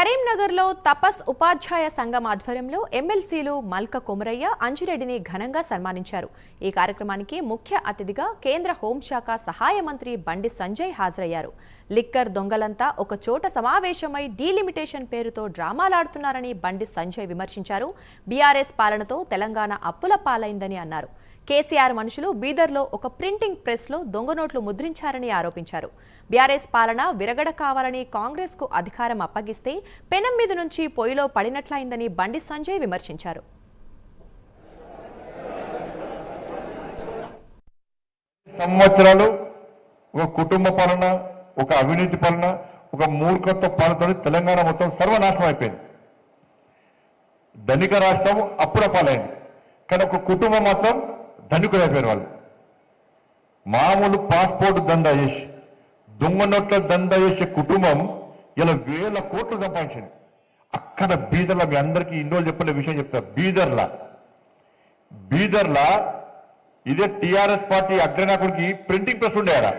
కరీంనగర్లో తపస్ ఉపాధ్యాయ సంఘం ఆధ్వర్యంలో ఎమ్మెల్సీలు మల్క కొమరయ్య, అంజిరెడ్డిని ఘనంగా సన్మానించారు. ఈ కార్యక్రమానికి ముఖ్య అతిథిగా కేంద్ర హోంశాఖ సహాయ మంత్రి బండి సంజయ్ హాజరయ్యారు. లిక్కర్ దొంగలంతా ఒక చోట సమావేశమై డీలిమిటేషన్ పేరుతో డ్రామాలాడుతున్నారని బండి సంజయ్ విమర్శించారు. బీఆర్ఎస్ పాలనతో తెలంగాణ అప్పుల పాలైందని అన్నారు. కేసీఆర్ మనుషులు బీదర్లో ఒక ప్రింటింగ్ ప్రెస్లో దొంగ నోట్లు ముద్రించారని ఆరోపించారు. బీఆర్ఎస్ పాలన విరగడ కావాలని కాంగ్రెస్కు అధికారం అప్పగిస్తే పెనం మీద నుంచి పొయ్యిలో పడినట్లయిందని బండి సంజయ్ విమర్శించారు. సంవత్సరాలు ఒక కుటుంబ పాలన, ఒక అవినీతి పాలన, ఒక మూర్ఖత్వ పాలనతో తెలంగాణ మొత్తం సర్వనాశనం అయిపోయింది. ధనిక రాష్ట్రం అప్పుల పాలైంది, కానీ ఒక కుటుంబం మాత్రం ధనికులు అయిపోయిన వాళ్ళు. మామూలు పాస్పోర్ట్ దందా చేసి, దొంగ నోట్ల దందా చేసే కుటుంబం ఇలా వేల కోట్లు సంపాదించింది. అక్కడ బీదర్లా, మీ అందరికీ ఇన్నో చెప్పలే విషయం చెప్తా. బీదర్లా ఇదే టీఆర్ఎస్ పార్టీ అగ్రనాయకుడికి ప్రింటింగ్ ప్రెస్ ఉండేయారా.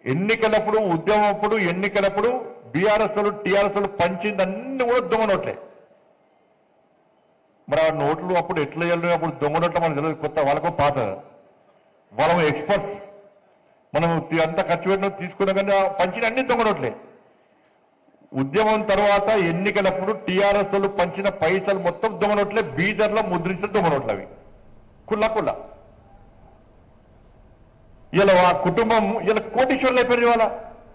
ఎన్నికలప్పుడు, ఉద్యమం అప్పుడు, ఎన్నికలప్పుడు బీఆర్ఎస్ వాళ్ళు, టీఆర్ఎస్ వాళ్ళు పంచింది అన్ని కూడా దొంగ నోట్లే. మరి ఆ నోట్లు అప్పుడు ఎట్లా వెళ్ళిన, అప్పుడు దొంగ నోట్ల మనకు తెలియదు, కొత్త వాళ్ళకో పాత. వాళ్ళ ఎక్స్పర్ట్స్, మనం అంతా ఖర్చు పెట్టిన తీసుకున్నా కానీ పంచిన అన్ని దొంగ నోట్లే. ఉద్యమం తర్వాత ఎన్నికలప్పుడు టీఆర్ఎస్ వాళ్ళు పంచిన పైసలు మొత్తం దొంగ నోట్లే. బీదర్లో ముద్రించిన దొంగ నోట్లు అవి కుల్ల. ఇలా ఆ కుటుంబం ఇలా కోటీశ్వర్లు అయిపోయారు. ఇవాళ